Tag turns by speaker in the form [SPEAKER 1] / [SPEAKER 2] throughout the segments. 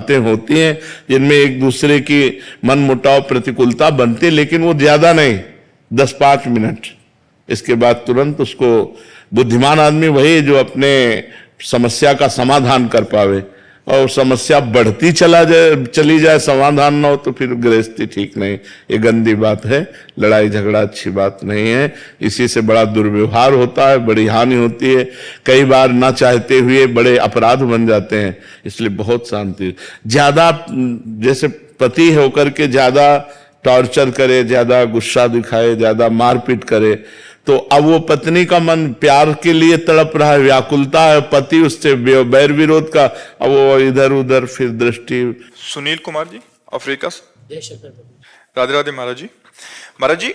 [SPEAKER 1] बातें होती हैं जिनमें एक दूसरे की मन मुटाव प्रतिकूलता बनती है, लेकिन वो ज्यादा नहीं, 10-5 मिनट। इसके बाद तुरंत उसको, बुद्धिमान आदमी वही है जो अपने समस्या का समाधान कर पावे, और समस्या बढ़ती चली जाए, समाधान ना हो तो फिर गृहस्थी ठीक नहीं। ये गंदी बात है, लड़ाई झगड़ा अच्छी बात नहीं है, इसी से बड़ा दुर्व्यवहार होता है, बड़ी हानि होती है, कई बार ना चाहते हुए बड़े अपराध बन जाते हैं। इसलिए बहुत शांति, ज्यादा जैसे पति होकर के ज्यादा टॉर्चर करे, ज्यादा गुस्सा दिखाए, ज्यादा मारपीट करे, तो अब वो पत्नी का मन प्यार के लिए तड़प रहा है, व्याकुलता है, पति उससे बैर विरोध का, अब वो इधर उधर फिर दृष्टि।
[SPEAKER 2] सुनील कुमार जी, अफ्रीका से। राधे राधे महाराज जी। महाराज जी,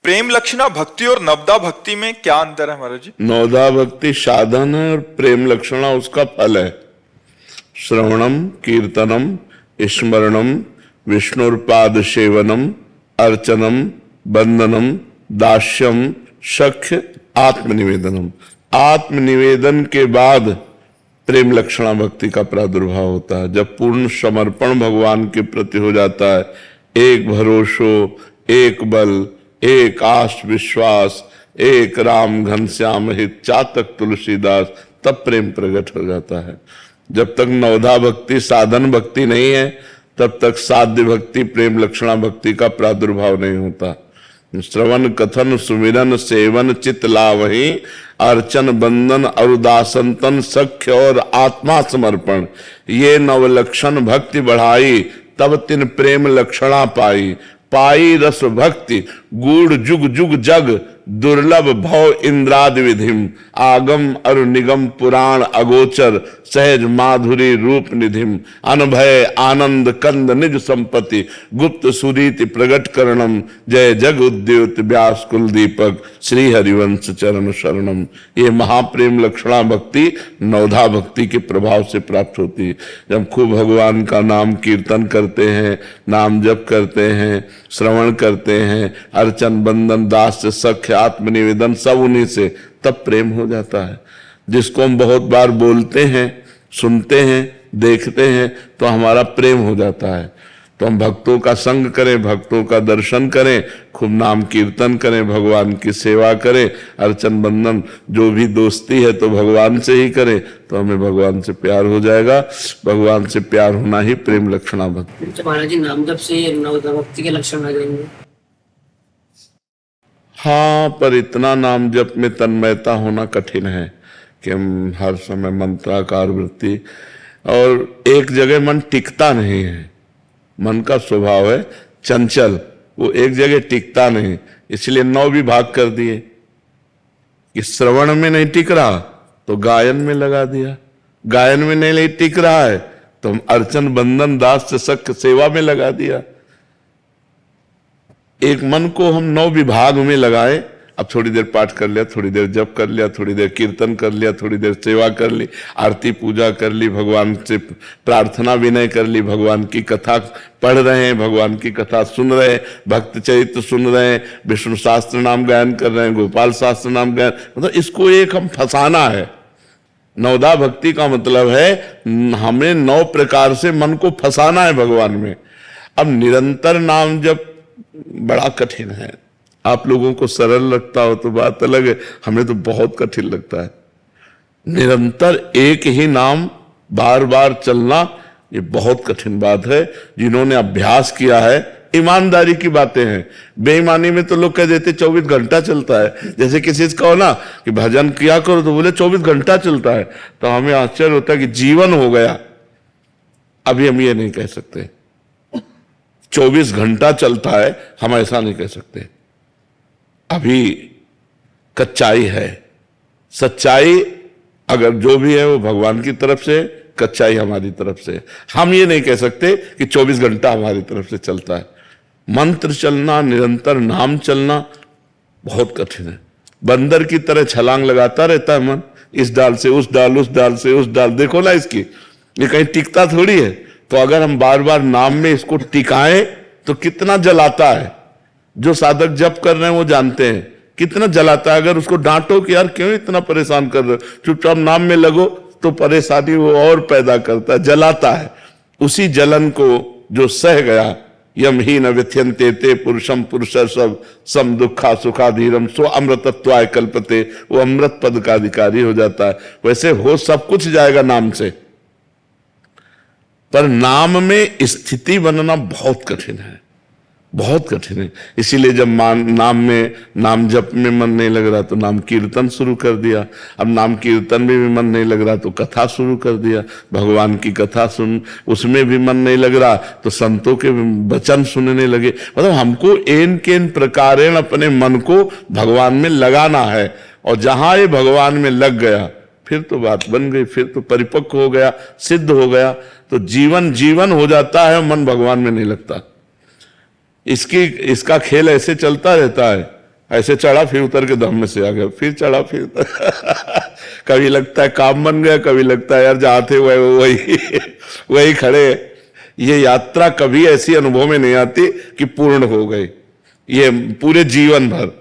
[SPEAKER 2] प्रेम लक्षणा भक्ति और नवदा भक्ति में क्या अंतर है महाराज जी?
[SPEAKER 1] नवदा भक्ति साधन है और प्रेम लक्षणा उसका फल है। श्रवणम कीर्तनम स्मरणम विष्णुर्पाद सेवनम अर्चनम बंदनम दास्यम सख्य आत्मनिवेदनम। आत्मनिवेदन के बाद प्रेम लक्षणा भक्ति का प्रादुर्भाव होता है। जब पूर्ण समर्पण भगवान के प्रति हो जाता है, एक भरोसो, एक बल, एक आस विश्वास, एक राम घनश्याम हित चातक तुलसीदास, तब प्रेम प्रकट हो जाता है। जब तक नवधा भक्ति साधन भक्ति नहीं है, तब तक साध्य भक्ति प्रेम लक्षणा भक्ति का प्रादुर्भाव नहीं होता। श्रवण कथन सुमिरन सेवन चित लावही अर्चन बंदन अरुदासंतन सख्य और आत्मा समर्पण, ये नवलक्षण भक्ति बढ़ाई, तब तिन प्रेम लक्षणा पाई। पाई रस भक्ति गूढ़ जुग जुग जग, दुर्लभ भव इंद्रादि विधिम, आगम अरु निगम पुराण अगोचर, सहज माधुरी रूप निधिम, अनभय आनंद कंद निज संपत्ति, गुप्त सुरीति प्रगट करणम, जय जग उद्योत व्यास कुल दीपक, श्री हरिवंश चरण शरणम। ये महाप्रेम लक्षणा भक्ति नवधा भक्ति के प्रभाव से प्राप्त होती है। जब खूब भगवान का नाम कीर्तन करते हैं, नाम जप करते हैं, श्रवण करते हैं, अर्चन बंदन दास सख्य आत्मनिवेदन सब उन्हीं से, तब प्रेम हो जाता है। जिसको हम बहुत बार बोलते हैं, सुनते हैं, देखते हैं, तो हमारा प्रेम हो जाता है। तो हम भक्तों का संग करें, भक्तों का दर्शन करें, खूब नाम कीर्तन करें, भगवान की सेवा करें, अर्चन बंदन जो भी दोस्ती है तो भगवान से ही करें, तो हमें भगवान से प्यार हो जाएगा। भगवान से प्यार होना ही प्रेम लक्षणा भक्ति।
[SPEAKER 3] महाराज जी, नाम जप से नवधा भक्ति के लक्षण आ जाएंगे?
[SPEAKER 1] हाँ, पर इतना नाम जप में तन्मयता होना कठिन है कि हम हर समय मंत्राकार वृत्ति, और एक जगह मन टिकता नहीं है। मन का स्वभाव है चंचल, वो एक जगह टिकता नहीं, इसलिए 9 विभाग कर दिए कि श्रवण में नहीं टिक रहा तो गायन में लगा दिया, गायन में नहीं टिक रहा है तो हम अर्चन बंदन दास सख्य सेवा में लगा दिया। एक मन को हम 9 विभाग में लगाए। अब थोड़ी देर पाठ कर लिया, थोड़ी देर जप कर लिया, थोड़ी देर कीर्तन कर लिया, थोड़ी देर सेवा कर ली, आरती पूजा कर ली, भगवान से प्रार्थना विनय कर ली, भगवान की कथा पढ़ रहे हैं, भगवान की कथा सुन रहे हैं, भक्त चरित्र सुन रहे हैं, विष्णु शास्त्र नाम गायन कर रहे हैं, गोपाल शास्त्र नाम गायन, मतलब इसको एक हम फंसाना है। नवधा भक्ति का मतलब है हमें 9 प्रकार से मन को फंसाना है भगवान में। अब निरंतर नाम जब बड़ा कठिन है, आप लोगों को सरल लगता हो तो बात अलग है, हमें तो बहुत कठिन लगता है। निरंतर एक ही नाम बार बार चलना ये बहुत कठिन बात है। जिन्होंने अभ्यास किया है, ईमानदारी की बातें हैं, बेईमानी में तो लोग कह देते 24 घंटा चलता है। जैसे किसी से कहो ना कि भजन किया करो तो बोले 24 घंटा चलता है, तो हमें आश्चर्य होता है कि जीवन हो गया। अभी हम ये नहीं कह सकते 24 घंटा चलता है, हम ऐसा नहीं कह सकते। अभी कच्चाई है, सच्चाई अगर जो भी है वो भगवान की तरफ से, कच्चाई हमारी तरफ से। हम ये नहीं कह सकते कि 24 घंटा हमारी तरफ से चलता है। मंत्र चलना, निरंतर नाम चलना बहुत कठिन है। बंदर की तरह छलांग लगाता रहता है मन, इस डाल से उस डाल, उस डाल से उस डाल। देखो ना इसकी, ये कहीं टिकता थोड़ी है। तो अगर हम बार बार नाम में इसको टिकाएं तो कितना जलाता है। जो साधक जप कर रहे हैं वो जानते हैं कितना जलाता है। अगर उसको डांटो कि यार क्यों इतना परेशान कर रहे हो, चुपचाप नाम में लगो, तो परेशानी वो और पैदा करता है, जलाता है। उसी जलन को जो सह गया, यम ही न व्यथ्यन्ते ते पुरुषम पुरुष सब सम दुखा सुखाधीरम सो अमृतत्वाय कल्पते, वो अमृत पद का अधिकारी हो जाता है। वैसे हो सब कुछ जाएगा नाम से, पर नाम में स्थिति बनना बहुत कठिन है, बहुत कठिन है। इसीलिए जब नाम में, नाम जप में मन नहीं लग रहा तो नाम कीर्तन शुरू कर दिया। अब नाम कीर्तन में भी मन नहीं लग रहा तो कथा शुरू कर दिया, भगवान की कथा सुन। उसमें भी मन नहीं लग रहा तो संतों के वचन सुनने लगे। मतलब हमको एन केन प्रकारेण अपने मन को भगवान में लगाना है, और जहां ये भगवान में लग गया फिर तो बात बन गई, फिर तो परिपक्व हो गया, सिद्ध हो गया, तो जीवन जीवन हो जाता है, मन भगवान में नहीं लगता। इसका खेल ऐसे चलता रहता है, ऐसे चढ़ा फिर उतर के धम में से आ गया, फिर चढ़ा फिर कभी लगता है काम बन गया, कभी लगता है यार जहाँ थे वही खड़े। ये यात्रा कभी ऐसी अनुभव में नहीं आती कि पूर्ण हो गई। ये पूरे जीवन भर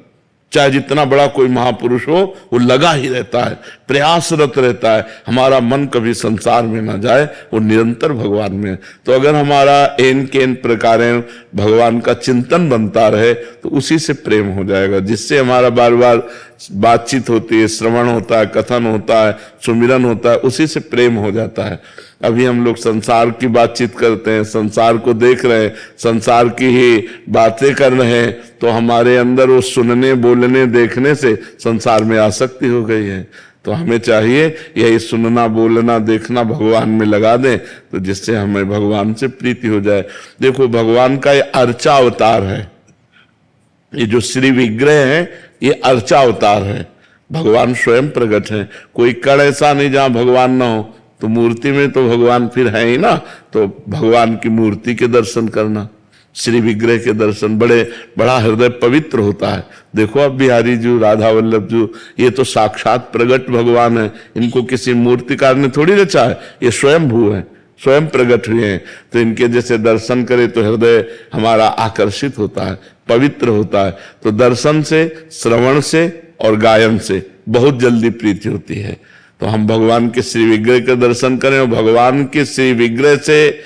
[SPEAKER 1] चाहे जितना बड़ा कोई महापुरुष हो, वो लगा ही रहता है, प्रयासरत रहता है, हमारा मन कभी संसार में ना जाए, वो निरंतर भगवान में है। तो अगर हमारा एन केन प्रकारेण भगवान का चिंतन बनता रहे तो उसी से प्रेम हो जाएगा, जिससे हमारा बार बार बातचीत होती है, श्रवण होता है, कथन होता है, सुमिरन होता है, उसी से प्रेम हो जाता है। अभी हम लोग संसार की बातचीत करते हैं, संसार को देख रहे हैं, संसार की ही बातें कर रहे हैं, तो हमारे अंदर वो सुनने, बोलने, देखने से संसार में आसक्ति हो गई है। तो हमें चाहिए यही सुनना, बोलना, देखना भगवान में लगा दें, तो जिससे हमें भगवान से प्रीति हो जाए। देखो भगवान का ये अर्चा अवतार है, ये जो श्री विग्रह है ये अर्चा अवतार है, भगवान स्वयं प्रकट है। कोई कण ऐसा नहीं जहां भगवान ना हो, तो मूर्ति में तो भगवान फिर है ही ना। तो भगवान की मूर्ति के दर्शन करना, श्री विग्रह के दर्शन, बड़ा हृदय पवित्र होता है। देखो अब बिहारी जी, राधा वल्लभ जी, ये तो साक्षात प्रगट भगवान है, इनको किसी मूर्तिकार ने थोड़ी रचा है, ये स्वयं भू है, स्वयं प्रकट हुए हैं। तो इनके जैसे दर्शन करे तो हृदय हमारा आकर्षित होता है, पवित्र होता है। तो दर्शन से, श्रवण से और गायन से बहुत जल्दी प्रीति होती है। तो हम भगवान के श्री विग्रह के दर्शन करें, और भगवान के श्री विग्रह से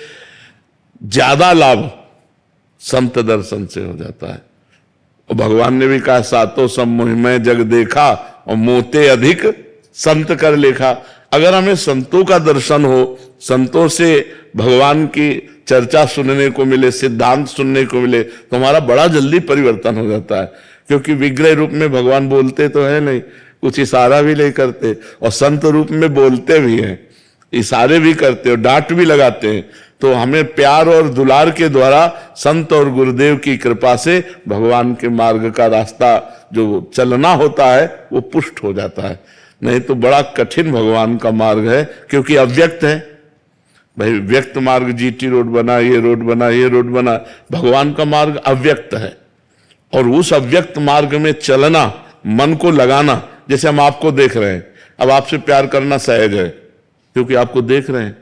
[SPEAKER 1] ज्यादा लाभ संत दर्शन से हो जाता है। और भगवान ने भी कहा, सातों सम्मोहिमय जग देखा और मोते अधिक संत कर लेखा। अगर हमें संतों का दर्शन हो, संतों से भगवान की चर्चा सुनने को मिले, सिद्धांत सुनने को मिले, तो हमारा बड़ा जल्दी परिवर्तन हो जाता है। क्योंकि विग्रह रूप में भगवान बोलते तो है नहीं, कुछ इशारा भी नहीं करते, और संत रूप में बोलते भी हैं, इशारे भी करते और डांट भी लगाते हैं। तो हमें प्यार और दुलार के द्वारा संत और गुरुदेव की कृपा से भगवान के मार्ग का रास्ता जो चलना होता है वो पुष्ट हो जाता है। नहीं तो बड़ा कठिन भगवान का मार्ग है, क्योंकि अव्यक्त है। भाई व्यक्त मार्ग, जीटी रोड बना, ये रोड बना, ये रोड बना, भगवान का मार्ग अव्यक्त है। और उस अव्यक्त मार्ग में चलना, मन को लगाना, जैसे हम आपको देख रहे हैं, अब आपसे प्यार करना सहज है क्योंकि आपको देख रहे हैं,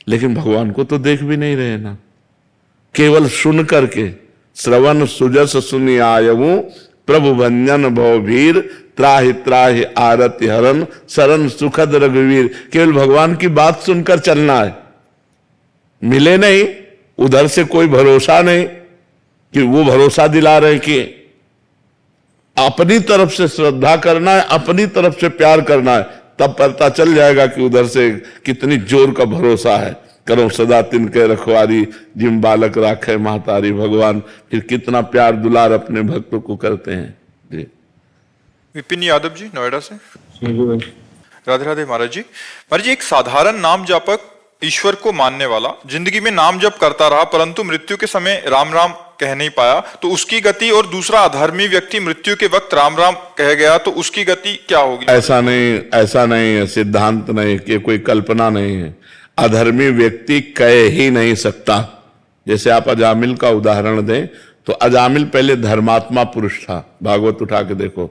[SPEAKER 1] लेकिन भगवान को तो देख भी नहीं रहे ना। केवल सुन करके, श्रवण सुजस सुनि आयवु प्रभु भंजन भवभीर त्राहि त्राहि आरति हरन शरण सुखद रघुवीर। केवल भगवान की बात सुनकर चलना है, मिले नहीं, उधर से कोई भरोसा नहीं कि वो भरोसा दिला रहे कि अपनी तरफ से श्रद्धा करना है, अपनी तरफ से प्यार करना है, तब पता चल जाएगा कि उधर से कितनी जोर का भरोसा है। करो सदा तिनके रखवारी जिम बालक राखे महतारी। भगवान फिर कितना प्यार दुलार अपने भक्तों को करते हैं। जी
[SPEAKER 2] विपिन यादव जी नोएडा से। राधे राधे महाराज जी। महाराज जी, एक साधारण नाम जापक ईश्वर को मानने वाला जिंदगी में नाम जप करता रहा, परंतु मृत्यु के समय राम राम कह नहीं पाया, तो उसकी गति, और दूसरा अधर्मी व्यक्ति मृत्यु के वक्त राम राम कह गया, तो उसकी गति क्या होगी?
[SPEAKER 1] ऐसा नहीं है, सिद्धांत नहीं कि कोई कल्पना नहीं है। अधर्मी व्यक्ति कह ही नहीं सकता। जैसे आप अजामिल का उदाहरण दें तो अजामिल पहले धर्मात्मा पुरुष था, भागवत उठा के देखो,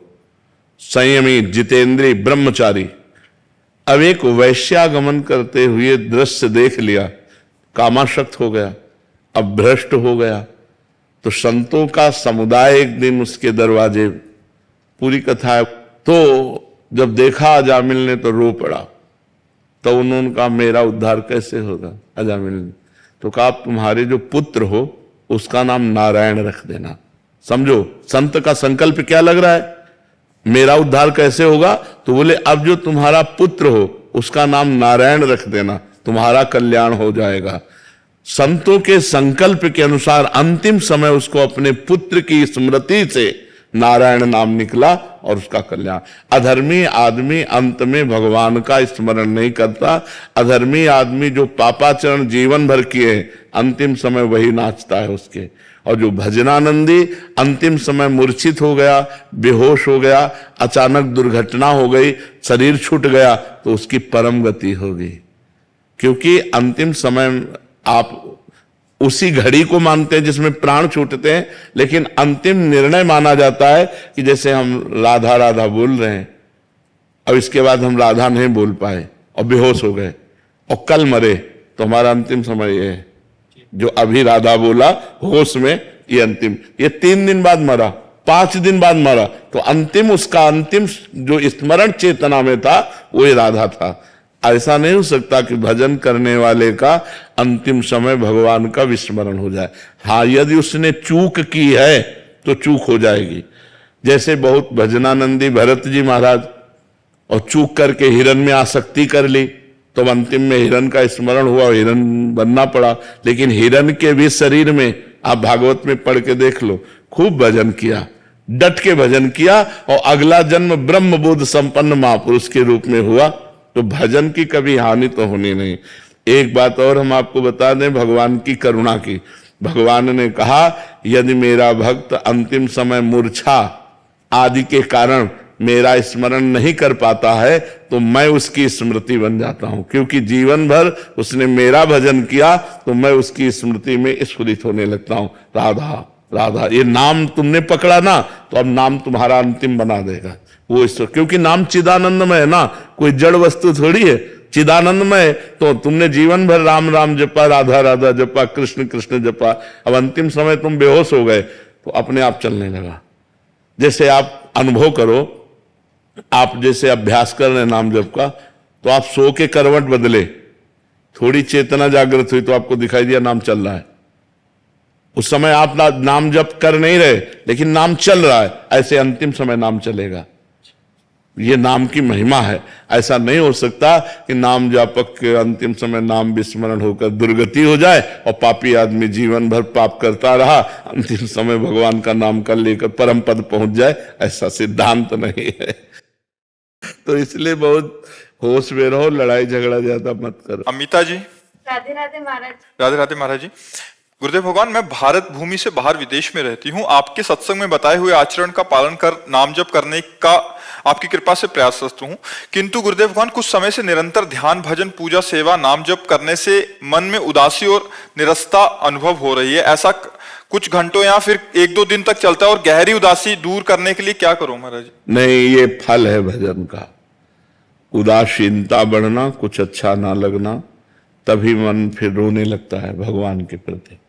[SPEAKER 1] संयमी, जितेंद्रीय, ब्रह्मचारी। अब एक वैश्यागमन करते हुए दृश्य देख लिया, कामाशक्त हो गया, अब भ्रष्ट हो गया। तो संतों का समुदाय एक दिन उसके दरवाजे, पूरी कथा है। तो जब देखा अजामिल ने तो रो पड़ा। तो उन्होंने कहा मेरा उद्धार कैसे होगा? अजामिल। तो कहा आप तुम्हारे जो पुत्र हो उसका नाम नारायण रख देना। समझो संत का संकल्प क्या लग रहा है, मेरा उद्धार कैसे होगा? तो बोले अब जो तुम्हारा पुत्र हो उसका नाम नारायण रख देना, तुम्हारा कल्याण हो जाएगा। संतों के संकल्प के अनुसार अंतिम समय उसको अपने पुत्र की स्मृति से नारायण नाम निकला और उसका कल्याण। अधर्मी आदमी अंत में भगवान का स्मरण नहीं करता। अधर्मी आदमी जो पापाचरण जीवन भर किए अंतिम समय वही नाचता है उसके। और जो भजनानंदी अंतिम समय मूर्छित हो गया, बेहोश हो गया, अचानक दुर्घटना हो गई, शरीर छूट गया, तो उसकी परम गति होगी। क्योंकि अंतिम समय आप उसी घड़ी को मानते हैं जिसमें प्राण छूटते हैं, लेकिन अंतिम निर्णय माना जाता है कि जैसे हम राधा राधा बोल रहे हैं, अब इसके बाद हम राधा नहीं बोल पाए और बेहोश हो गए और कल मरे, तो हमारा अंतिम समय ये है। जो अभी राधा बोला होश में, ये अंतिम, ये 3 दिन बाद मरा, 5 दिन बाद मरा, तो अंतिम उसका अंतिम जो स्मरण चेतना में था वो ये राधा था। ऐसा नहीं हो सकता कि भजन करने वाले का अंतिम समय भगवान का विस्मरण हो जाए। हाँ, यदि उसने चूक की है तो चूक हो जाएगी। जैसे बहुत भजनानंदी भरत जी महाराज और चूक करके हिरण में आसक्ति कर ली, तो अंतिम में हिरण का स्मरण हुआ, हिरण बनना पड़ा। लेकिन हिरण के भी शरीर में, आप भागवत में पढ़ के देख लो, खूब भजन किया, डट के भजन किया और अगला जन्म ब्रह्म बोध संपन्न महापुरुष के रूप में हुआ। तो भजन की कभी हानि तो होनी नहीं। एक बात और हम आपको बता दें भगवान की करुणा की। भगवान ने कहा यदि मेरा भक्त अंतिम समय मूर्छा आदि के कारण मेरा स्मरण नहीं कर पाता है तो मैं उसकी स्मृति बन जाता हूं, क्योंकि जीवन भर उसने मेरा भजन किया तो मैं उसकी स्मृति में स्फुरित होने लगता हूं। राधा राधा, ये नाम तुमने पकड़ा ना, तो अब नाम तुम्हारा अंतिम बना देगा वो ईश्वर, क्योंकि नाम चिदानंदमय है ना, कोई जड़ वस्तु थोड़ी है, चिदानंदमय। तो तुमने जीवन भर राम राम जपा, राधा राधा जपा, कृष्ण कृष्ण जपा, अब अंतिम समय तुम बेहोश हो गए तो अपने आप चलने लगा। जैसे आप अनुभव करो, आप जैसे अभ्यास कर रहे हैं नाम जप का, तो आप सो के करवट बदले, थोड़ी चेतना जागृत हुई तो आपको दिखाई दिया नाम चल रहा है। उस समय आप नाम जप कर नहीं रहे लेकिन नाम चल रहा है, ऐसे अंतिम समय नाम चलेगा। ये नाम की महिमा है। ऐसा नहीं हो सकता कि नाम जापक के अंतिम समय नाम विस्मरण होकर दुर्गति हो जाए और पापी आदमी जीवन भर पाप करता रहा, अंतिम समय भगवान का नाम कर लेकर परम पद पहुंच जाए। ऐसा सिद्धांत नहीं है। तो इसलिए बहुत होश में रहो, लड़ाई झगड़ा ज्यादा मत करो।
[SPEAKER 2] अमिता जी।
[SPEAKER 4] राधे राधे महाराज।
[SPEAKER 2] राधे राधे महाराज जी। गुरुदेव भगवान, मैं भारत भूमि से बाहर विदेश में रहती हूँ। आपके सत्संग में बताए हुए आचरण का पालन कर नाम जप करने का आपकी कृपा से प्रयासरत हूँ, किंतु गुरुदेव भगवान कुछ समय से निरंतर ध्यान, भजन, पूजा, सेवा, नाम जप करने से मन में उदासी और निरस्ता अनुभव हो रही है। ऐसा कुछ घंटों या फिर 1-2 दिन तक चलता है और गहरी उदासी दूर करने के लिए क्या करूं महाराज? नहीं,
[SPEAKER 1] ये फल है भजन का। उदासीनता बढ़ना, कुछ अच्छा ना लगना, तभी मन फिर रोने लगता है भगवान के प्रति।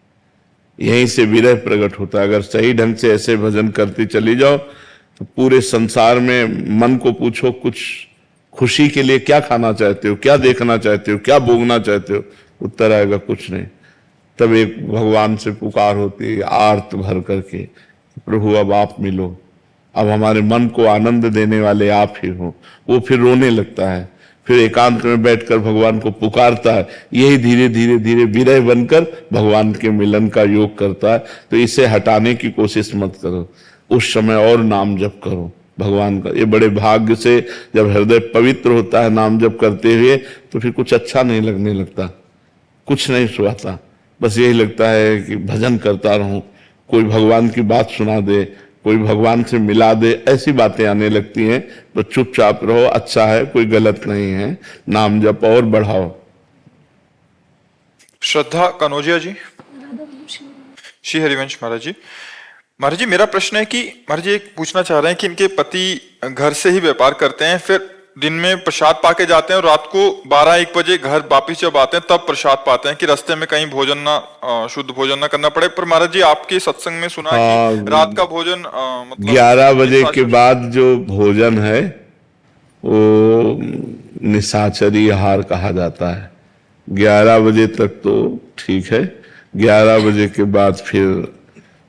[SPEAKER 1] यहीं से विरह प्रकट होता है। अगर सही ढंग से ऐसे भजन करती चली जाओ तो पूरे संसार में मन को पूछो कुछ खुशी के लिए क्या खाना चाहते हो, क्या देखना चाहते हो, क्या भोगना चाहते हो, उत्तर आएगा कुछ नहीं। तब एक भगवान से पुकार होती है आर्त भर करके, प्रभु अब आप मिलो, अब हमारे मन को आनंद देने वाले आप ही हो। वो फिर रोने लगता है, फिर एकांत में बैठकर भगवान को पुकारता है। यही धीरे धीरे धीरे विरह बनकर भगवान के मिलन का योग करता है। तो इसे हटाने की कोशिश मत करो, उस समय और नाम जप करो भगवान का। ये बड़े भाग्य से जब हृदय पवित्र होता है नाम जप करते हुए, तो फिर कुछ अच्छा नहीं लगने लगता, कुछ नहीं सुहाता, बस यही लगता है कि भजन करता रहूं, कोई भगवान की बात सुना दे, कोई भगवान से मिला दे, ऐसी बातें आने लगती हैं। तो चुपचाप रहो, अच्छा है, कोई गलत नहीं है, नाम जप और बढ़ाओ।
[SPEAKER 2] श्रद्धा कनौजिया जी। श्री हरिवंश महाराज जी। महाराज जी, मेरा प्रश्न है कि महाराज जी एक पूछना चाह रहे हैं कि इनके पति घर से ही व्यापार करते हैं, फिर दिन में प्रसाद पाके जाते हैं और रात को 12-1 बजे घर वापिस जब आते हैं तब प्रसाद पाते हैं कि रास्ते में कहीं भोजन ना शुद्ध भोजन ना करना पड़े। पर महाराज जी आपके सत्संग में सुना कि रात का भोजन मतलब
[SPEAKER 1] 11 बजे के बाद जो भोजन है वो निशाचरी आहार कहा जाता है। 11 बजे तक तो ठीक है, 11 बजे के बाद फिर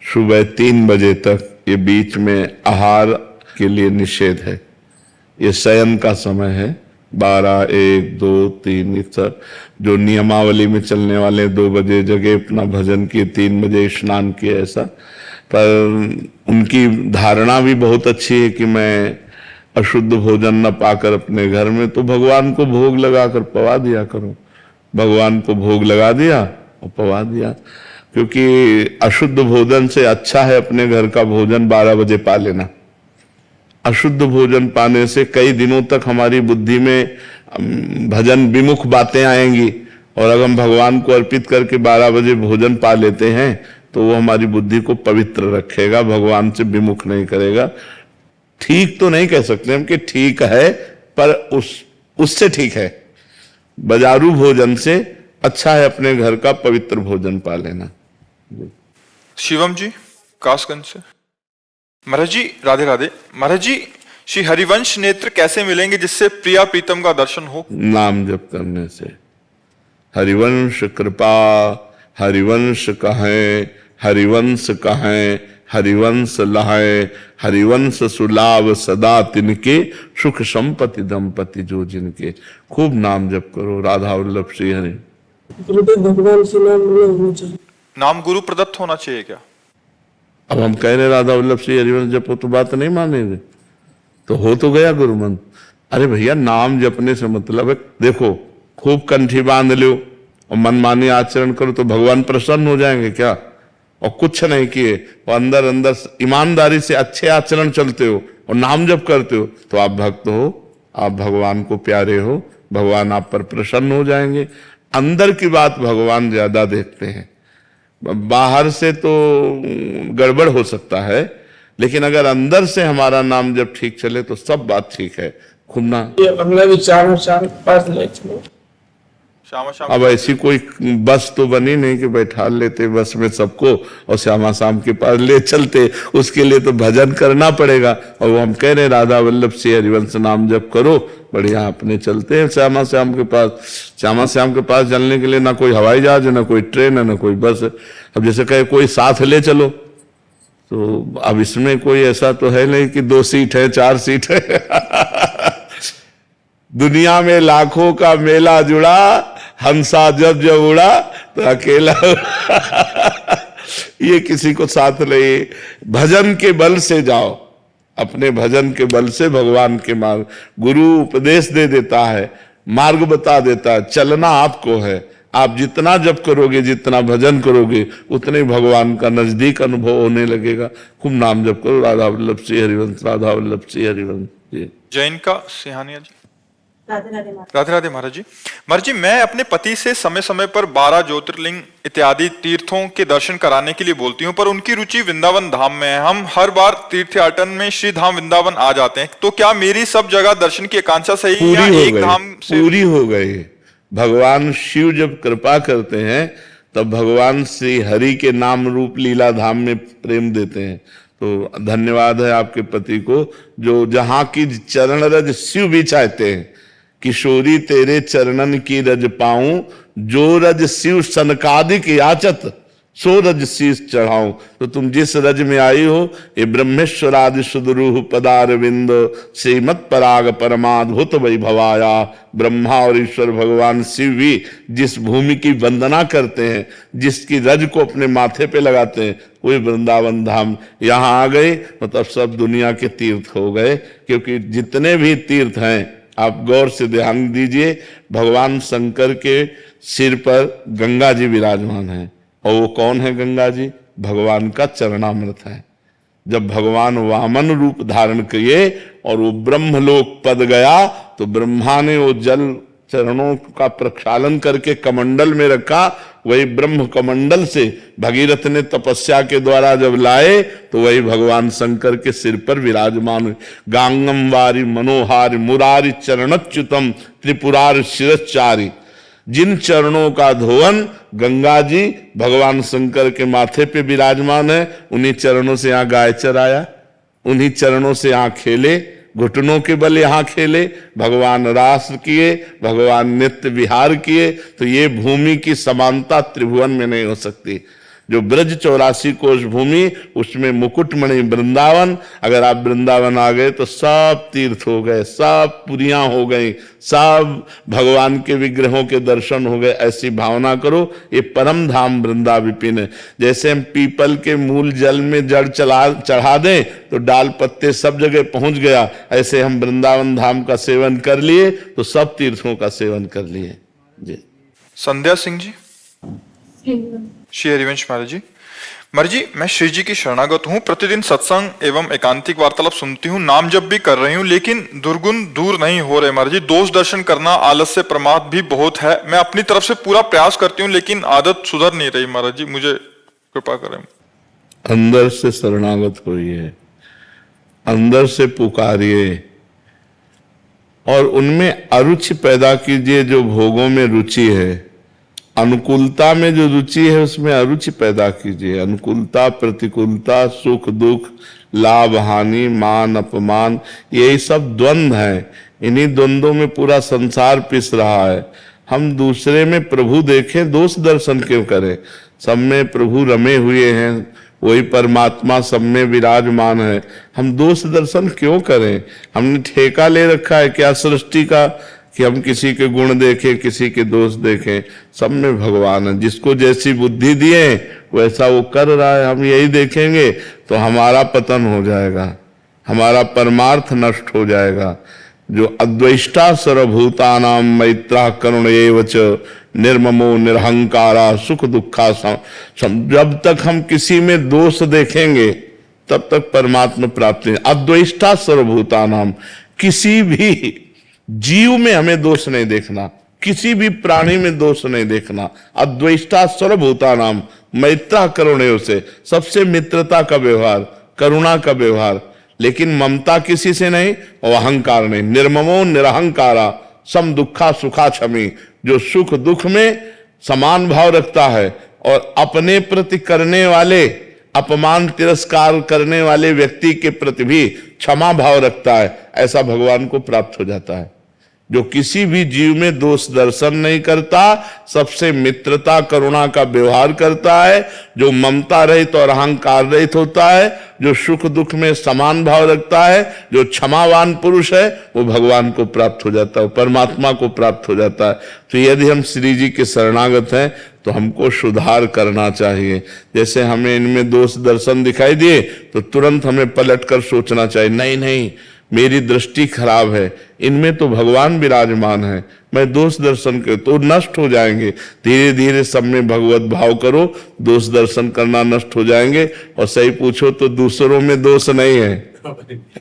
[SPEAKER 1] सुबह 3 बजे तक ये बीच में आहार के लिए निषेध है। ये शयन का समय है। 12, 1, 2, 3 इस सब जो नियमावली में चलने वाले 2 बजे जगह अपना भजन किए, 3 बजे स्नान किए, ऐसा। पर उनकी धारणा भी बहुत अच्छी है कि मैं अशुद्ध भोजन न पाकर अपने घर में तो भगवान को भोग लगाकर पवा दिया करो। भगवान को भोग लगा दिया और पवा दिया, क्योंकि अशुद्ध भोजन से अच्छा है अपने घर का भोजन 12 बजे पा लेना। अशुद्ध भोजन पाने से कई दिनों तक हमारी बुद्धि में भजन विमुख बातें आएंगी, और अगर हम भगवान को अर्पित करके 12 बजे भोजन पा लेते हैं तो वो हमारी बुद्धि को पवित्र रखेगा, भगवान से विमुख नहीं करेगा। ठीक तो नहीं कह सकते हम कि ठीक है, पर उससे ठीक है। बाजारू भोजन से अच्छा है अपने घर का पवित्र भोजन पा लेना।
[SPEAKER 2] शिवम जी कासगंज से। महाराज जी राधे राधे। महाराज जी, श्री हरिवंश नेत्र कैसे मिलेंगे जिससे प्रिया प्रीतम का दर्शन हो?
[SPEAKER 1] नाम जप करने से। हरिवंश कृपा, हरिवंश कहें, हरिवंश कहें, हरिवंश लहाए, हरिवंश सुलाभ सदा तिनके, सुख संपत्ति दंपति जो जिनके। खूब नाम जप करो। राधा वल्लभ श्री हरि।
[SPEAKER 3] गुरुदेव भगवान से नाम होना चाहिए।
[SPEAKER 2] नाम गुरु प्रदत्त होना चाहिए क्या?
[SPEAKER 1] अब हम कह रहे राधा वल्लभ श्री हरिवंश जपो तो बात नहीं मानेंगे, तो हो तो गया गुरु मंत्र। अरे भैया, नाम जपने से मतलब है, देखो खूब कंठी बांध लो और मनमानी आचरण करो तो भगवान प्रसन्न हो जाएंगे क्या? और कुछ नहीं किए और अंदर अंदर ईमानदारी से अच्छे आचरण चलते हो और नाम जप करते हो तो आप भक्त हो, आप भगवान को प्यारे हो, भगवान आप पर प्रसन्न हो जाएंगे। अंदर की बात भगवान ज्यादा देखते हैं। बाहर से तो गड़बड़ हो सकता है, लेकिन अगर अंदर से हमारा नाम जब ठीक चले तो सब बात ठीक है। खुमना अब ऐसी कोई बस तो बनी नहीं कि बैठा लेते बस में सबको और श्यामा शाम के पास ले चलते। उसके लिए तो भजन करना पड़ेगा, और वो हम कह रहे हैं राधा वल्लभ श्री हरिवंश नाम जप करो, बढ़िया अपने चलते हैं श्यामा श्याम के पास। श्यामा श्याम के पास चलने के लिए ना कोई हवाई जहाज है, ना कोई ट्रेन है, ना कोई बस है। अब जैसे कहे कोई साथ ले चलो, तो अब इसमें कोई ऐसा तो है नहीं कि 2 सीट है, 4 सीट है। दुनिया में लाखों का मेला जुड़ा, हंसा जब जब उड़ा तो अकेला ये किसी को साथ नहीं। भजन के बल से जाओ, अपने भजन के बल से भगवान के मार्ग। गुरु उपदेश दे देता है, मार्ग बता देता है, चलना आपको है। आप जितना जप करोगे, जितना भजन करोगे, उतने भगवान का नजदीक अनुभव होने लगेगा। खूब नाम जप करो। राधा वल्लभ श्री हरिवंश, राधा वल्लभ श्री हरिवंश।
[SPEAKER 2] जैन का सिहानिया जी। राधे राधे महाराज जी। महाराज जी, मैं अपने पति से समय समय पर 12 ज्योतिर्लिंग इत्यादि तीर्थों के दर्शन कराने के लिए बोलती हूँ, पर उनकी रुचि वृंदावन धाम में है। हम हर बार तीर्थयाटन में श्री धाम वृंदावन आ जाते हैं, तो क्या मेरी सब जगह दर्शन की आकांक्षा सही या एक धाम से
[SPEAKER 1] पूरी हो गई? भगवान शिव जब कृपा करते हैं तब भगवान श्री हरि के नाम रूप लीला धाम में प्रेम देते हैं। तो धन्यवाद है आपके पति को, जो जहां की चरण रज शिव भी चाहते हैं। किशोरी तेरे चरणन की रज पाऊं, जो रज शिव सनकादिक याचत, सो रज शीस चढ़ाऊं। तो तुम जिस रज में आई हो, ये ब्रह्मेश्वरादि सुदरूह पदारविंद श्रीमत पराग परमाद्भुत वैभवाया। ब्रह्मा और ईश्वर भगवान शिव भी जिस भूमि की वंदना करते हैं, जिसकी रज को अपने माथे पे लगाते हैं, वही वृंदावन धाम। यहाँ आ गए मतलब सब दुनिया के तीर्थ हो गए, क्योंकि जितने भी तीर्थ हैं, आप गौर से ध्यान दीजिए, भगवान शंकर के सिर पर गंगा जी विराजमान हैं। और वो कौन है गंगा जी? भगवान का चरणामृत है। जब भगवान वामन रूप धारण किए और वो ब्रह्मलोक पद गया, तो ब्रह्मा ने वो जल चरणों का प्रक्षालन करके कमंडल में रखा। वही ब्रह्म कमंडल से भगीरथ ने तपस्या के द्वारा जब लाए, तो वही भगवान शंकर के सिर पर विराजमान। गांगम वारी मनोहारी मुरारी चरणच्युतम त्रिपुरार शिरचारी। जिन चरणों का धोवन गंगा जी भगवान शंकर के माथे पे विराजमान है, उन्हीं चरणों से यहाँ गाय चराया, उन्हीं चरणों से यहाँ खेले, घुटनों के बल यहाँ खेले, भगवान रास किए, भगवान नित्य विहार किए, तो ये भूमि की समानता त्रिभुवन में नहीं हो सकती। जो ब्रज 84 कोष भूमि, उसमें मुकुटमणि वृंदावन, अगर आप वृंदावन आ गए तो सब तीर्थ हो गए, सब पुरियां हो गई, सब भगवान के विग्रहों के दर्शन हो गए। ऐसी भावना करो, ये परम धाम वृंदा विपिन है। जैसे हम पीपल के मूल जल में जड़ चढ़ा दें तो डाल पत्ते सब जगह पहुंच गया, ऐसे हम वृंदावन धाम का सेवन कर लिए तो सब तीर्थों का सेवन कर लिए। जी
[SPEAKER 2] संध्या सिंह जी। श्री हरिवंश महाराज जी। महाराज जी, मैं श्री जी की शरणागत हूँ, प्रतिदिन सत्संग एवं एकांतिक वार्तालाप सुनती हूँ, नाम जप भी कर रही हूँ, लेकिन दुर्गुण दूर नहीं हो रहे। महाराज जी, दोष दर्शन करना, आलस्य, प्रमाद भी बहुत है। मैं अपनी तरफ से पूरा प्रयास करती हूँ, लेकिन आदत सुधर नहीं रही। महाराज जी, मुझे कृपा करें।
[SPEAKER 1] अंदर से शरणागत होइए, अंदर से पुकारिए और उनमें अरुचि पैदा कीजिए। जो भोगों में रुचि है, अनुकूलता में जो रुचि है, उसमें अरुचि पैदा कीजिए। अनुकूलता, प्रतिकूलता, सुख दुख, लाभ हानि, मान अपमान, यही सब द्वंद्व हैं। इन्हीं द्वंद्वों में पूरा संसार पिस रहा है। हम दूसरे में प्रभु देखें, दोष दर्शन क्यों करें? सब में प्रभु रमे हुए हैं, वही परमात्मा सब में विराजमान है, हम दोष दर्शन क्यों करें? हमने ठेका ले रखा है क्या सृष्टि का कि हम किसी के गुण देखें, किसी के दोष देखें? सब में भगवान है। जिसको जैसी बुद्धि दिए वैसा वो कर रहा है। हम यही देखेंगे तो हमारा पतन हो जाएगा, हमारा परमार्थ नष्ट हो जाएगा। जो अद्वैष्टा सर्वभूतानां मैत्रा करुण एव च निर्ममो निरहंकारा सुख दुखा जब तक हम किसी में दोष देखेंगे तब तक परमात्मा प्राप्ति। अद्वैष्टा सर्वभूतानां, किसी भी जीव में हमें दोष नहीं देखना, किसी भी प्राणी में दोष नहीं देखना। अद्वैष्टा सर्वभूतानां मैत्रा करुणेव से, सबसे मित्रता का व्यवहार, करुणा का व्यवहार, लेकिन ममता किसी से नहीं और अहंकार नहीं। निर्ममो निरहंकारा सम दुखा सुखा क्षमी, जो सुख दुख में समान भाव रखता है और अपने प्रति करने वाले अपमान तिरस्कार करने वाले व्यक्ति के प्रति भी क्षमा भाव रखता है, ऐसा भगवान को प्राप्त हो जाता है। जो किसी भी जीव में दोष दर्शन नहीं करता, सबसे मित्रता करुणा का व्यवहार करता है, जो ममता रहित और अहंकार रहित होता है, जो सुख दुख में समान भाव रखता है, जो क्षमावान पुरुष है, वो भगवान को प्राप्त हो जाता है, परमात्मा को प्राप्त हो जाता है। तो यदि हम श्री जी के शरणागत हैं तो हमको सुधार करना चाहिए। जैसे हमें इनमें दोष दर्शन दिखाई दिए तो तुरंत हमें पलट कर सोचना चाहिए, नहीं नहीं मेरी दृष्टि खराब है, इनमें तो भगवान विराजमान है, मैं दोष दर्शन कर तो नष्ट हो जाएंगे। धीरे धीरे सब में भगवत भाव करो, दोष दर्शन करना नष्ट हो जाएंगे। और सही पूछो तो दूसरों में दोष नहीं है।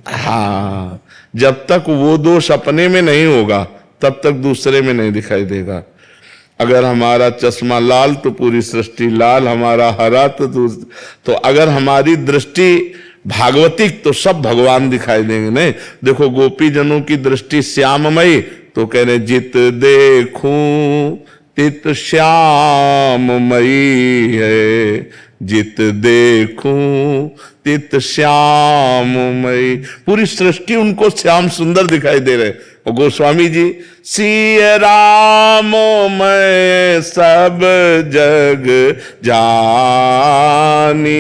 [SPEAKER 1] हाँ, जब तक वो दोष अपने में नहीं होगा तब तक दूसरे में नहीं दिखाई देगा। अगर हमारा चश्मा लाल तो पूरी सृष्टि लाल, हमारा हरा तो अगर हमारी दृष्टि भागवतिक तो सब भगवान दिखाई देंगे। नहीं, देखो गोपी जनों की दृष्टि श्याममयी तो कह रहे जित देखूं तित श्याममयी है, जित देखूं तित श्याममयी। पूरी सृष्टि उनको श्याम सुंदर दिखाई दे रहे। और गोस्वामी जी, सिय राम मैं सब जग जानी,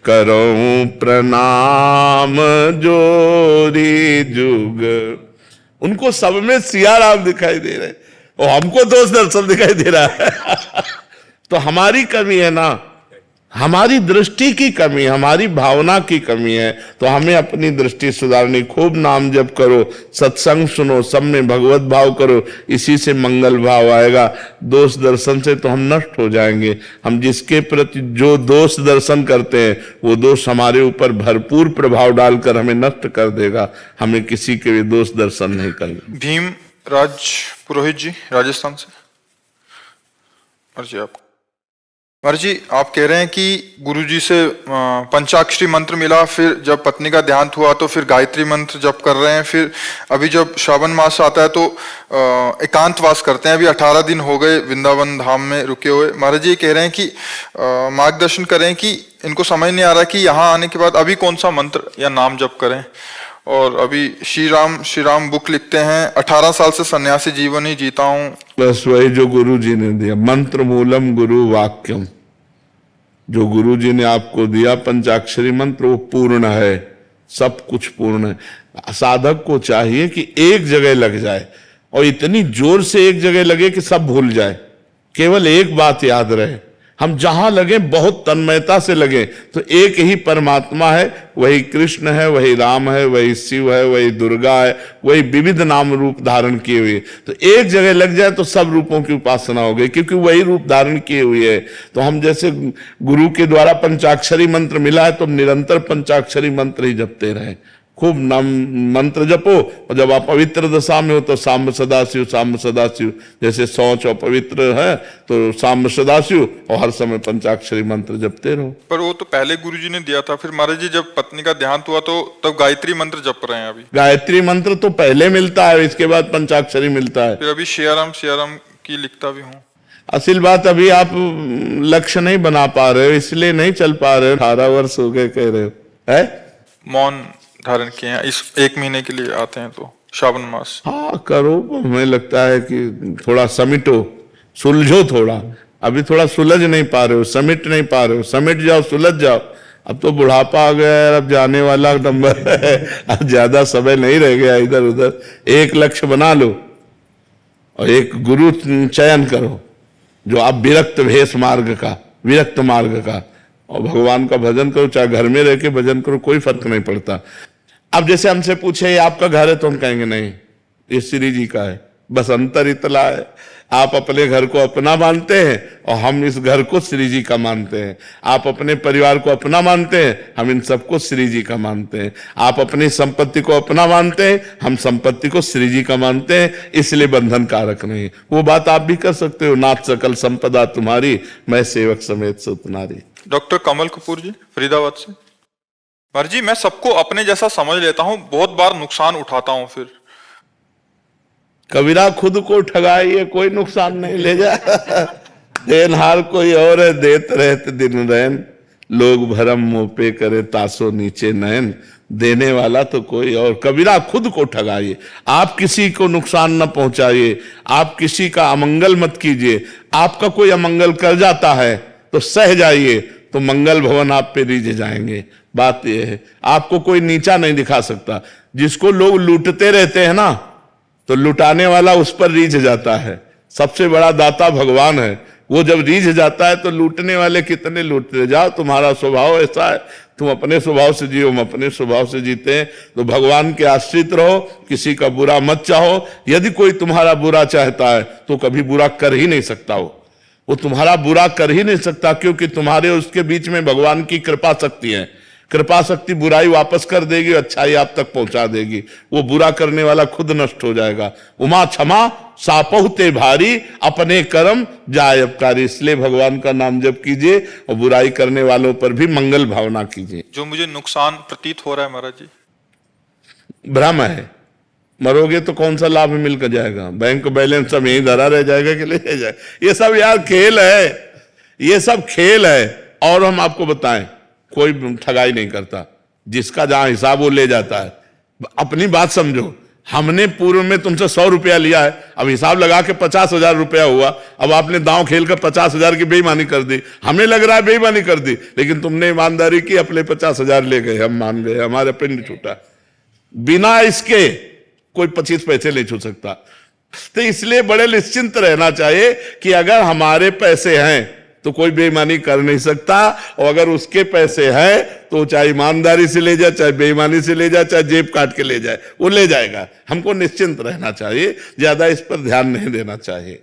[SPEAKER 1] करूं प्रणाम जोरी जुग। उनको सब में सिया राम दिखाई दे रहे और हमको दोष दर्शन दिखाई दे रहा है। तो हमारी कमी है ना, हमारी दृष्टि की कमी, हमारी भावना की कमी है। तो हमें अपनी दृष्टि सुधारनी। खूब नाम जप करो, सत्संग सुनो, सब में भगवत भाव करो, इसी से मंगल भाव आएगा। दोष दर्शन से तो हम नष्ट हो जाएंगे। हम जिसके प्रति जो दोष दर्शन करते हैं वो दोष हमारे ऊपर भरपूर प्रभाव डालकर हमें नष्ट कर देगा। हमें किसी के भी दोष दर्शन नहीं करना।
[SPEAKER 2] भीम राज पुरोहित जी, राजस्थान से। जी आप कह रहे हैं कि गुरुजी से पंचाक्षरी मंत्र मिला, फिर जब पत्नी का देहांत हुआ तो फिर गायत्री मंत्र जप कर रहे हैं, फिर अभी जब श्रावण मास आता है तो एकांतवास करते हैं। अभी 18 दिन हो गए वृंदावन धाम में रुके हुए। महाराज जी कह रहे हैं कि मार्गदर्शन करें कि इनको समझ नहीं आ रहा कि यहाँ आने के बाद अभी कौन सा मंत्र या नाम जप करें। और अभी श्री राम बुक लिखते हैं, 18 साल से सन्यासी जीवन ही जीता हूँ।
[SPEAKER 1] बस वही जो गुरु जी ने दिया, मंत्र मूलम गुरु वाक्यम, जो गुरु जी ने आपको दिया पंचाक्षरी मंत्र वो पूर्ण है, सब कुछ पूर्ण है। साधक को चाहिए कि एक जगह लग जाए और इतनी जोर से एक जगह लगे कि सब भूल जाए, केवल एक बात याद रहे। हम जहां लगे बहुत तन्मयता से लगे तो एक ही परमात्मा है, वही कृष्ण है, वही राम है, वही शिव है, वही दुर्गा है, वही विविध नाम रूप धारण किए हुए। तो एक जगह लग जाए तो सब रूपों की उपासना हो गई, क्योंकि वही रूप धारण किए हुए है। तो हम जैसे गुरु के द्वारा पंचाक्षरी मंत्र मिला है तो निरंतर पंचाक्षरी मंत्र ही जपते रहे, खूब नाम मंत्र जपो। और जब आप पवित्र दशा में हो तो सांब सदाशिव, सांब सदाशिव, जैसे शौच और पवित्र है तो सांब सदाशिव, और हर समय पंचाक्षरी मंत्र जपते रहो।
[SPEAKER 2] पर वो तो पहले गुरुजी ने दिया था, फिर महाराज जी जब पत्नी का देहांत हुआ तो तब गायत्री मंत्र जप रहे हैं। अभी
[SPEAKER 1] गायत्री मंत्र तो पहले मिलता है, इसके बाद पंचाक्षरी मिलता है।
[SPEAKER 2] फिर अभी सियाराम की लिखता भी हूँ।
[SPEAKER 1] असल बात अभी आप लक्ष्य नहीं बना पा रहे हो, इसलिए नहीं चल पा रहे हो। 18 वर्ष हो गए कह रहे हो, है
[SPEAKER 2] मौन धारण किए हैं, इस 1 महीने के लिए आते हैं तो श्रावण मास।
[SPEAKER 1] हाँ करो, हमें लगता है कि थोड़ा समिटो, सुलझो थोड़ा। अभी थोड़ा सुलझ नहीं पा रहे हो, समिट नहीं पा रहे हो, समिट जाओ, सुलझ जाओ। अब तो बुढ़ापा आ गया है, अब जाने वाला नंबर है, अब ज्यादा समय नहीं रह गया इधर उधर। एक लक्ष्य बना लो और एक गुरु चयन करो जो आप विरक्त भेष मार्ग का, विरक्त मार्ग का, और भगवान का भजन करो, चाहे घर में रह के भजन करो, कोई फर्क नहीं पड़ता। अब जैसे हमसे पूछे ये आपका घर है तो हम कहेंगे नहीं, ये श्री जी का है। बस अंतर इतना है, आप अपने घर को अपना मानते हैं और हम इस घर को श्री जी का मानते हैं। आप अपने परिवार को अपना मानते हैं, हम इन सबको श्री जी का मानते हैं। आप अपनी संपत्ति को अपना मानते हैं, हम संपत्ति को श्री जी का मानते हैं, इसलिए बंधन कारक नहीं। वो बात आप भी कर सकते हो, नाथ सकल संपदा तुम्हारी, मैं सेवक समेत सुत नारी।
[SPEAKER 2] डॉक्टर कमल कपूर जी फरीदाबाद से। महाराज जी मैं सबको अपने जैसा समझ लेता हूँ, बहुत बार नुकसान उठाता हूँ। फिर
[SPEAKER 1] कबीरा खुद को ठगाइए, कोई नुकसान नहीं ले जाए। देनहार कोई और है, देत रहते दिन रैन, लोग भरम मुंह पे करे तासो नीचे नयन, देने वाला तो कोई और। कबीरा खुद को ठगाइए, आप किसी को नुकसान न पहुंचाइए, आप किसी का अमंगल मत कीजिए। आपका कोई अमंगल कर जाता है तो सह जाइए, तो मंगल भवन आप पे रीझ जाएंगे। बात यह है, आपको कोई नीचा नहीं दिखा सकता। जिसको लोग लूटते रहते हैं ना, तो लुटाने वाला उस पर रीझ जाता है। सबसे बड़ा दाता भगवान है, वो जब रीझ जाता है तो लूटने वाले कितने लूटते जाओ। तुम्हारा स्वभाव ऐसा है, तुम अपने स्वभाव से जियो, हम अपने स्वभाव से जीते हैं। तो भगवान के आश्रित रहो, किसी का बुरा मत चाहो। यदि कोई तुम्हारा बुरा चाहता है तो कभी बुरा कर ही नहीं सकता। वो तुम्हारा बुरा कर ही नहीं सकता, क्योंकि तुम्हारे उसके बीच में भगवान की कृपा शक्ति है। कृपा शक्ति बुराई वापस कर देगी, अच्छाई आप तक पहुंचा देगी। वो बुरा करने वाला खुद नष्ट हो जाएगा। उमा क्षमा सापहुते भारी, अपने कर्म जाय अपकारी। इसलिए भगवान का नाम जप कीजिए और बुराई करने वालों पर भी मंगल भावना कीजिए।
[SPEAKER 2] जो मुझे नुकसान प्रतीत हो रहा है महाराज जी,
[SPEAKER 1] भ्रम है। मरोगे तो कौन सा लाभ मिलकर जाएगा? बैंक बैलेंस सब यही धरा रह जाएगा कि ले जाए? ये सब यार खेल है, ये सब खेल है। और हम आपको बताएं, कोई ठगाई नहीं करता, जिसका जहां हिसाब वो ले जाता है। अपनी बात समझो, हमने पूर्व में तुमसे 100 रुपया लिया है, अब हिसाब लगा के 50,000 रुपया हुआ। अब आपने दांव खेल कर 50,000 की बेईमानी कर दी। हमें लग रहा है बेईमानी कर दी, लेकिन तुमने ईमानदारी की, अपने 50,000 ले गए, हम मान गए, हमारे पिंड छूटा। बिना इसके कोई 25 पैसे नहीं छू सकता। तो इसलिए बड़े निश्चिंत रहना चाहिए कि अगर हमारे पैसे हैं तो कोई बेईमानी कर नहीं सकता, और अगर उसके पैसे हैं तो चाहे ईमानदारी से ले जाए, चाहे बेईमानी से ले जाए, चाहे जेब काट के ले जाए, वो ले जाएगा। हमको निश्चिंत रहना चाहिए, ज्यादा इस पर ध्यान नहीं देना चाहिए।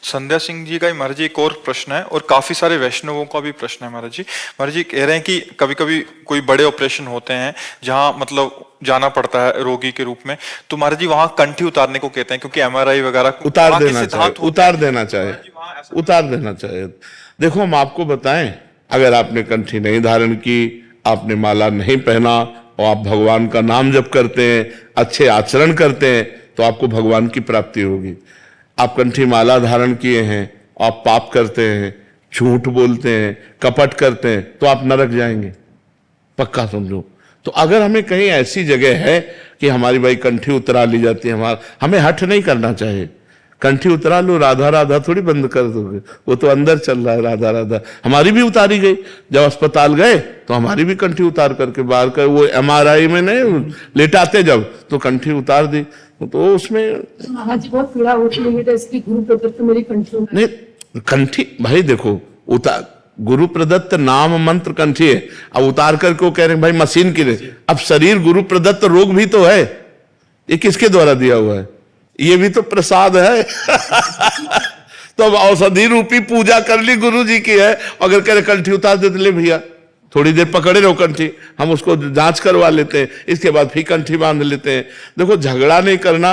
[SPEAKER 2] संध्या सिंह जी का ही महाराज जी एक और प्रश्न है, और काफी सारे वैष्णवों का भी प्रश्न है महाराज जी। महाराज जी कह रहे हैं कि कभी कभी कोई बड़े ऑपरेशन होते हैं जहां मतलब जाना पड़ता है रोगी के रूप में, तो महाराज जी वहां कंठी उतारने को कहते हैं, क्योंकि MRI वगैरह
[SPEAKER 1] उतार देना चाहिए, उतार देना चाहिए, उतार देना चाहिए। देखो हम आपको बताएं, अगर आपने कंठी नहीं धारण की, आपने माला नहीं पहना और आप भगवान का नाम जप करते हैं, अच्छे आचरण करते हैं, तो आपको भगवान की प्राप्ति होगी। आप कंठी माला धारण किए हैं, आप पाप करते हैं, झूठ बोलते हैं, कपट करते हैं, तो आप नरक जाएंगे, पक्का समझो। तो अगर हमें कहीं ऐसी जगह है कि हमारी भाई कंठी उतरा ली जाती है, हमें हठ नहीं करना चाहिए। कंठी उतरा लो, राधा राधा थोड़ी बंद कर दोगे, वो तो अंदर चल रहा है राधा राधा। हमारी भी उतारी गई, जब अस्पताल गए तो हमारी भी कंठी उतार करके बाहर कर, वो MRI में नहीं लेटाते जब, तो कंठी उतार दी, तो उसमें
[SPEAKER 3] महाराज जी बहुत पीड़ा होती है बेटा, इसकी गुरु प्रदत्त मेरी कंठी
[SPEAKER 1] नहीं, कंठी भाई देखो, उतार गुरु प्रदत्त नाम मंत्र कंठी है, अब उतार करके वो कह रहे हैं भाई मशीन की नहीं। अब शरीर गुरु प्रदत्त रोग भी तो है, ये किसके द्वारा दिया हुआ है? ये भी तो प्रसाद है। तो अब औषधि रूपी पूजा कर ली गुरु जी की है, अगर कह रहे कंठी उतार देते, ले भैया थोड़ी देर पकड़े रहो कंठी, हम उसको जांच करवा लेते हैं, इसके बाद फिर कंठी बांध लेते हैं। देखो, झगड़ा नहीं करना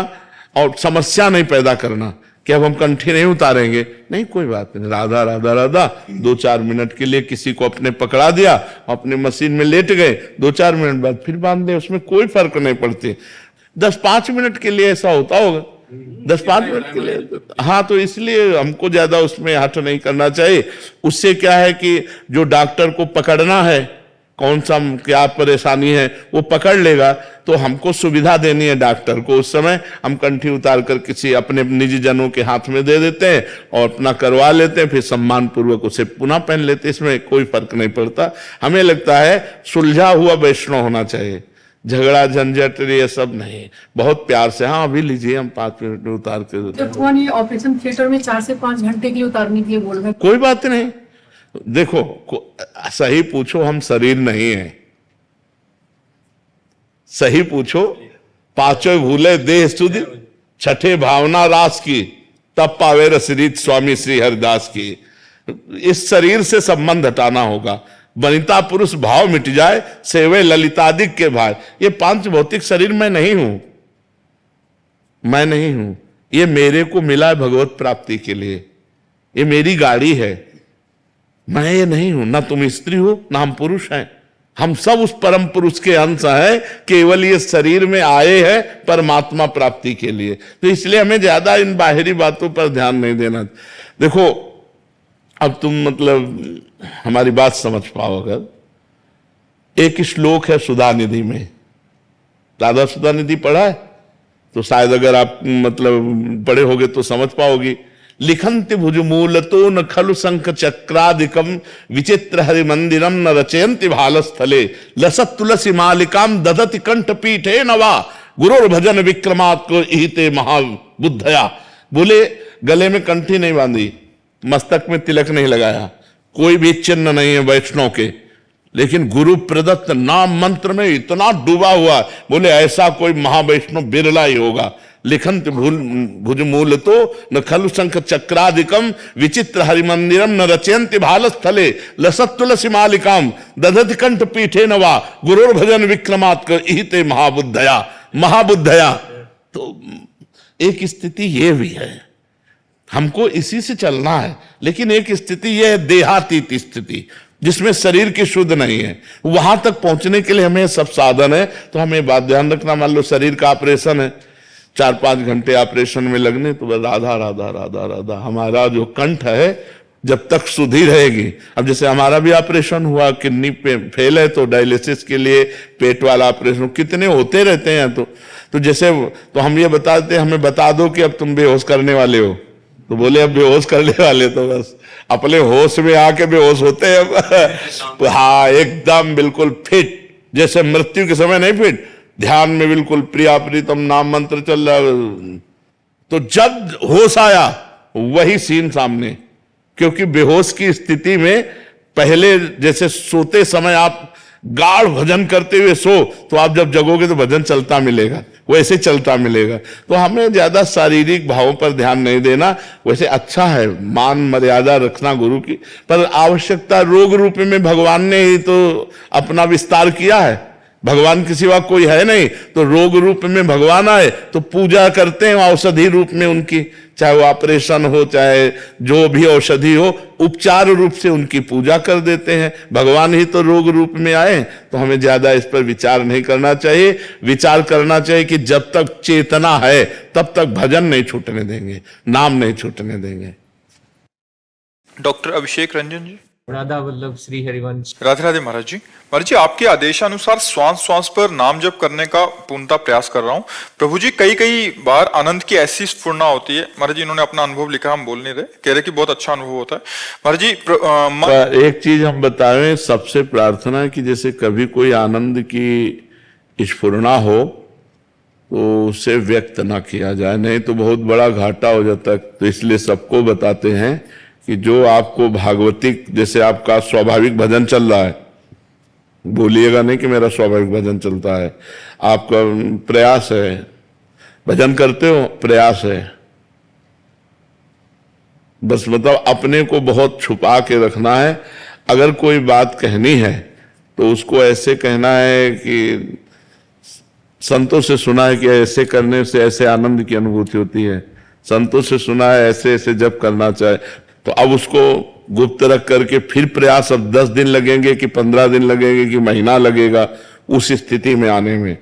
[SPEAKER 1] और समस्या नहीं पैदा करना कि अब हम कंठी नहीं उतारेंगे, नहीं कोई बात नहीं, राधा राधा राधा 2-4 मिनट के लिए किसी को अपने पकड़ा दिया, अपने मशीन में लेट गए, 2-4 मिनट बाद फिर बांध दे, उसमें कोई फर्क नहीं पड़ती। 10-5 मिनट के लिए ऐसा होता होगा, 10-5 मिनट के लिए, हाँ, तो इसलिए हमको ज्यादा उसमें हट नहीं करना चाहिए। उससे क्या है कि जो डॉक्टर को पकड़ना है, कौन सा क्या परेशानी है वो पकड़ लेगा, तो हमको सुविधा देनी है डॉक्टर को। उस समय हम कंठी उतार कर किसी अपने निजी जनों के हाथ में दे देते हैं और अपना करवा लेते हैं, फिर सम्मान पूर्वक उसे पुनः पहन लेते हैं, इसमें कोई फर्क नहीं पड़ता। हमें लगता है सुलझा हुआ वैष्णव होना चाहिए, झगड़ा झंझट ये सब नहीं, बहुत प्यार से, हाँ अभी लीजिए हम 5 मिनट में उतार के देते हैं।
[SPEAKER 3] भगवान ये ऑपरेशन थिएटर में 4 से 5 घंटे के लिए उतारने के लिए बोल रहे हैं।
[SPEAKER 1] कोई बात नहीं, देखो सही पूछो, हम शरीर नहीं है, सही पूछो, पांचों भूले देह सुधि, छठे भावना रास की, तब पावे रसरीत स्वामी श्री हरिदास की। इस शरीर से संबंध हटाना होगा, वनिता पुरुष भाव मिट जाए, सेवे ललितादिक के भाई। ये 5 भौतिक शरीर मैं नहीं हूं, मैं नहीं हूं, ये मेरे को मिला है भगवत प्राप्ति के लिए, ये मेरी गाड़ी है, मैं ये नहीं हूं। ना तुम स्त्री हो ना हम पुरुष हैं, हम सब उस परम पुरुष के अंश हैं, केवल ये शरीर में आए हैं परमात्मा प्राप्ति के लिए। तो इसलिए हमें ज्यादा इन बाहरी बातों पर ध्यान नहीं देना। देखो, अब तुम मतलब हमारी बात समझ पाओ, अगर एक श्लोक है सुधा निधि में, दादा सुधा निधि पढ़ा है तो शायद अगर आप मतलब पढ़े होगे तो समझ पाओगी। लिखन्ति भुजमूलतो न खलु शंख चक्रादिकम विचित्र हरि मंदिरम न रचयन्ति भालस्थले लसत तुलसी मालिकाम ददति कंठ पीठे नवा गुरुर भजन विक्रमात् को इहिते महाबुद्धया। बोले गले में कंठी नहीं बांधी, मस्तक में तिलक नहीं लगाया, कोई भी चिन्ह नहीं है वैष्णव के, लेकिन गुरु प्रदत्त नाम मंत्र में इतना डूबा हुआ, बोले ऐसा कोई महावैष्णव बिरला ही होगा। लिखंत भुजमूल तो न खलु शंख चक्रादिकम विचित्र हरिमंदिरम न रचयन्ति भालस्थले लसत तुलसी मालिकाम दधति कंठ पीठे नवा गुरुर भजन विक्रमात् इहिते महाबुद्धया। महाबुद्धया तो एक स्थिति ये भी है, हमको इसी से चलना है, लेकिन एक स्थिति यह है देहातीत स्थिति जिसमें शरीर की शुद्ध नहीं है। वहां तक पहुंचने के लिए हमें सब साधन है। तो हमें बात ध्यान रखना, मान लो शरीर का ऑपरेशन है, 4-5 घंटे ऑपरेशन में लगने, तो राधा राधा राधा राधा हमारा जो कंठ है जब तक शुद्धि रहेगी। अब जैसे हमारा भी ऑपरेशन हुआ, किडनी पे फेल है तो डायलिसिस के लिए पेट वाला ऑपरेशन कितने होते रहते हैं। तो जैसे तो हम ये बता देते, हमें बता दो कि अब तुम बेहोश करने वाले हो, तो बोले अब बेहोश करने वाले, तो बस अपने होश में आके बेहोश होते हैं अब। हाँ, एकदम बिल्कुल फिट, जैसे मृत्यु के समय नहीं फिट, ध्यान में बिल्कुल प्रिया प्रीतम नाम मंत्र चल रहा है। तो जब होश आया वही सीन सामने, क्योंकि बेहोश की स्थिति में पहले जैसे सोते समय आप गाढ़ भजन करते हुए सो, तो आप जब जगोगे तो भजन चलता मिलेगा, वैसे चलता मिलेगा। तो हमें ज्यादा शारीरिक भावों पर ध्यान नहीं देना। वैसे अच्छा है मान मर्यादा रखना गुरु की, पर आवश्यकता रोग रूप में भगवान ने ही तो अपना विस्तार किया है, भगवान के सिवा कोई है नहीं। तो रोग रूप में भगवान आए तो पूजा करते हैं औषधि रूप में उनकी, चाहे वो ऑपरेशन हो चाहे जो भी औषधि हो, उपचार रूप से उनकी पूजा कर देते हैं। भगवान ही तो रोग रूप में आए, तो हमें ज्यादा इस पर विचार नहीं करना चाहिए। विचार करना चाहिए कि जब तक चेतना है तब तक भजन नहीं छूटने देंगे, नाम नहीं छूटने देंगे।
[SPEAKER 2] डॉक्टर अभिषेक रंजन जी।
[SPEAKER 4] राधा वल्लभ श्री हरिवंश।
[SPEAKER 2] राधे राधे महाराज जी। महाराज जी, आपके आदेशानुसार श्वास श्वास पर नाम जप करने का पूर्णतः प्रयास कर रहा हूँ। प्रभु जी, कई कई बार आनंद की ऐसी स्फुरना होती है। महाराज जी, इन्होंने अपना अनुभव लिखा, हम बोल नहीं रहे, कह रहे कि बहुत अच्छा अनुभव होता है। महाराज जी
[SPEAKER 1] एक चीज हम बताएं, सबसे प्रार्थना है कि जैसे कभी कोई आनंद की स्फुरना हो तो उसे व्यक्त ना किया जाए, नहीं तो बहुत बड़ा घाटा हो जाता है। तो इसलिए सबको बताते हैं कि जो आपको भागवतिक, जैसे आपका स्वाभाविक भजन चल रहा है, बोलिएगा नहीं कि मेरा स्वाभाविक भजन चलता है, आपका प्रयास है, भजन करते हो, प्रयास है, बस मतलब अपने को बहुत छुपा के रखना है। अगर कोई बात कहनी है तो उसको ऐसे कहना है कि संतों से सुना है कि ऐसे करने से ऐसे आनंद की अनुभूति होती है, संतों से सुना है ऐसे ऐसे जब करना चाहे। तो अब उसको गुप्त रख करके फिर प्रयास, अब 10 दिन लगेंगे कि 15 दिन लगेंगे कि महीना लगेगा उस स्थिति में आने में।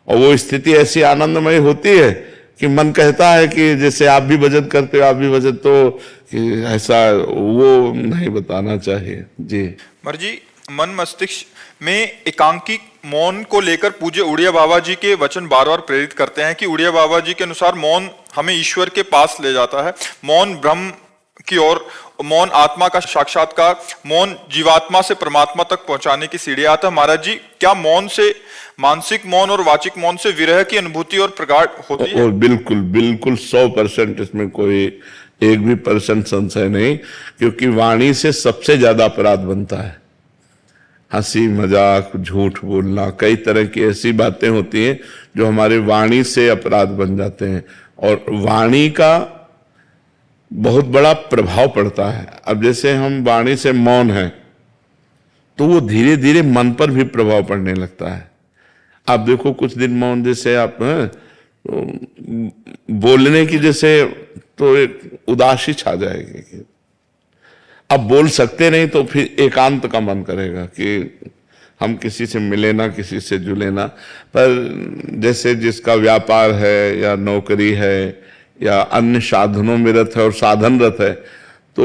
[SPEAKER 1] और वो स्थिति ऐसी आनंदमय होती है कि मन कहता है कि जैसे आप भी भजन करते हो, आप भी भजन, तो ऐसा वो नहीं बताना चाहिए जी।
[SPEAKER 2] महाराज जी, मन मस्तिष्क में एकांकी मौन को लेकर पूज्य उड़िया बाबा जी के वचन बार बार प्रेरित करते हैं कि उड़िया बाबा जी के अनुसार मौन हमें ईश्वर के पास ले जाता है, मौन ब्रह्म की ओर, मौन आत्मा का साक्षात्कार, मौन जीवात्मा से परमात्मा तक पहुंचाने की सीढ़ी आता है। महाराज जी, क्या मौन से, मानसिक मौन और वाचिक मौन से विरह की अनुभूति और प्रगाढ़ होती है?
[SPEAKER 1] और बिल्कुल बिल्कुल 100%, इसमें कोई एक भी % संशय नहीं, क्योंकि वाणी से सबसे ज्यादा अपराध बनता है। हंसी मजाक, झूठ बोलना, कई तरह की ऐसी बातें होती हैं जो हमारे वाणी से अपराध बन जाते हैं, और वाणी का बहुत बड़ा प्रभाव पड़ता है। अब जैसे हम वाणी से मौन है तो वो धीरे धीरे मन पर भी प्रभाव पड़ने लगता है। आप देखो कुछ दिन मौन, जैसे आप तो बोलने की जैसे तो एक उदासी छा जाएगी कि अब बोल सकते नहीं, तो फिर एकांत का मन करेगा कि हम किसी से मिले ना, किसी से जुले ना। पर जैसे जिसका व्यापार है या नौकरी है या अन्य साधनों में रत है और साधनरत है, तो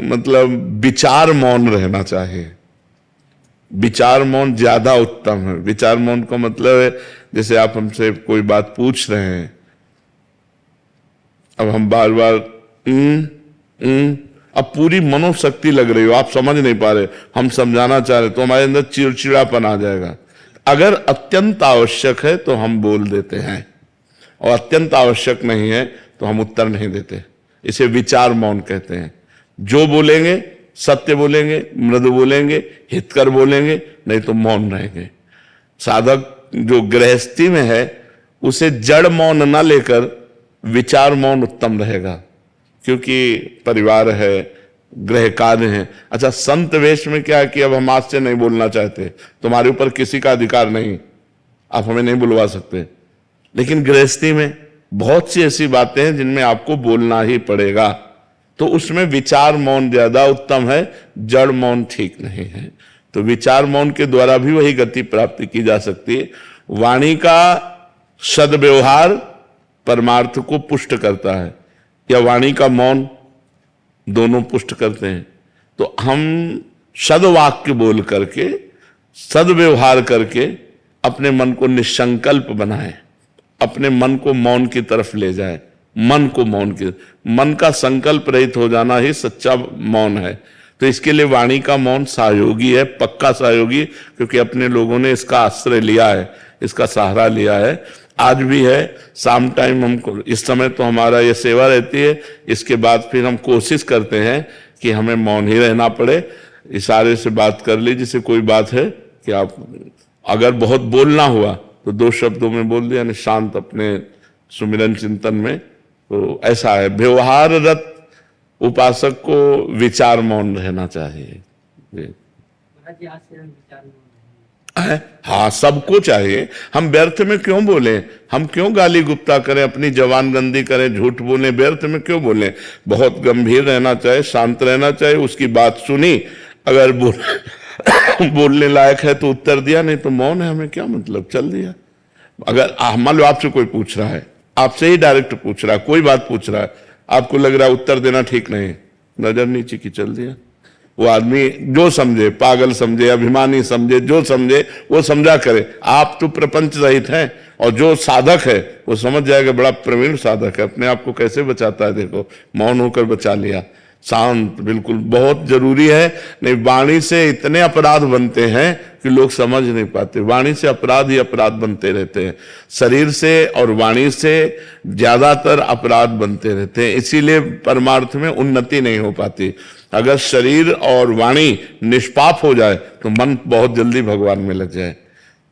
[SPEAKER 1] मतलब विचार मौन रहना चाहिए। विचार मौन ज्यादा उत्तम है। विचार मौन का मतलब है जैसे आप हमसे कोई बात पूछ रहे हैं, अब हम बार बार अब पूरी मनोशक्ति लग रही हो, आप समझ नहीं पा रहे, हम समझाना चाह रहे, तो हमारे अंदर चिड़चिड़ापन आ जाएगा। अगर अत्यंत आवश्यक है तो हम बोल देते हैं, और अत्यंत आवश्यक नहीं है तो हम उत्तर नहीं देते। इसे विचार मौन कहते हैं। जो बोलेंगे सत्य बोलेंगे, मृदु बोलेंगे, हितकर बोलेंगे, नहीं तो मौन रहेंगे। साधक जो गृहस्थी में है उसे जड़ मौन ना लेकर विचार मौन उत्तम रहेगा, क्योंकि परिवार है, गृह कार्य है। अच्छा, संत वेश में क्या है कि अब हम आज से नहीं बोलना चाहते, तुम्हारे ऊपर किसी का अधिकार नहीं, आप हमें नहीं बुलवा सकते। लेकिन गृहस्थी में बहुत सी ऐसी बातें हैं जिनमें आपको बोलना ही पड़ेगा, तो उसमें विचार मौन ज्यादा उत्तम है, जड़ मौन ठीक नहीं है। तो विचार मौन के द्वारा भी वही गति प्राप्त की जा सकती है। वाणी का सद्व्यवहार परमार्थ को पुष्ट करता है, या वाणी का मौन, दोनों पुष्ट करते हैं। तो हम सद्वाक्य बोल करके, सद्व्यवहार करके अपने मन को निसंकल्प बनाएं, अपने मन को मौन की तरफ ले जाए। मन को मौन की, मन का संकल्प रहित हो जाना ही सच्चा मौन है। तो इसके लिए वाणी का मौन सहयोगी है, पक्का सहयोगी, क्योंकि अपने लोगों ने इसका आश्रय लिया है, इसका सहारा लिया है, आज भी है। शाम टाइम हमको, इस समय तो हमारा ये सेवा रहती है, इसके बाद फिर हम कोशिश करते हैं कि हमें मौन ही रहना पड़े। इशारे से बात कर ली, जैसे कोई बात है कि आप अगर बहुत बोलना हुआ तो 2 शब्दों में बोल दिया, यानी शांत अपने सुमिरन चिंतन में। तो ऐसा है, व्यवहाररत उपासक को विचार मौन रहना चाहिए। हाँ, सबको चाहिए। हम व्यर्थ में क्यों बोले, हम क्यों गाली गुप्ता करें, अपनी जवान गंदी करें, झूठ बोले, व्यर्थ में क्यों बोले। बहुत गंभीर रहना चाहिए, शांत रहना चाहिए, उसकी बात सुनी, अगर बोलने लायक है तो उत्तर दिया, नहीं तो मौन है, हमें क्या मतलब, चल दिया। अगर मान लो आपसे कोई पूछ रहा है, आपसे ही डायरेक्ट पूछ रहा है, कोई बात पूछ रहा है, आपको लग रहा है उत्तर देना ठीक नहीं, नजर नीचे की चल दिया। वो आदमी जो समझे, पागल समझे, अभिमानी समझे, जो समझे वो समझा करे। आप तो प्रपंच रहित हैं, और जो साधक है वो समझ जाएगा, बड़ा प्रवीण साधक है, अपने आप को कैसे बचाता है। देखो, मौन होकर बचा लिया, शांत, बिल्कुल बहुत जरूरी है। नहीं, वाणी से इतने अपराध बनते हैं कि लोग समझ नहीं पाते। वाणी से अपराध ही अपराध बनते रहते हैं, शरीर से और वाणी से ज्यादातर अपराध बनते रहते हैं। इसीलिए परमार्थ में उन्नति नहीं हो पाती। अगर शरीर और वाणी निष्पाप हो जाए तो मन बहुत जल्दी भगवान में लग जाए।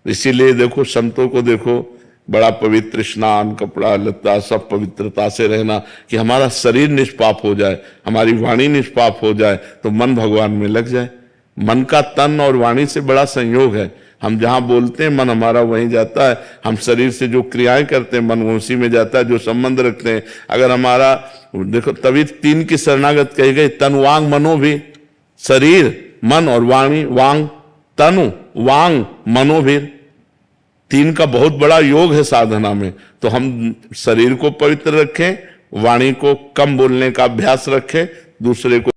[SPEAKER 1] इसीलिए देखो, संतों को देखो, बड़ा पवित्र स्नान, कपड़ा लत्ता सब पवित्रता से रहना, कि हमारा शरीर निष्पाप हो जाए, हमारी वाणी निष्पाप हो जाए तो मन भगवान में लग जाए। मन का तन और वाणी से बड़ा संयोग है। हम जहां बोलते हैं मन हमारा वहीं जाता है, हम शरीर से जो क्रियाएं करते हैं मन उसी में जाता है, जो संबंध रखते हैं। अगर हमारा, देखो, तभी 3 की शरणागत कही गई, तन वांग मनो भी। शरीर, मन और वाणी, वांग, तनु वांग मनो भी, 3 का बहुत बड़ा योग है साधना में। तो हम शरीर को पवित्र रखें, वाणी को कम बोलने का अभ्यास रखें, दूसरे को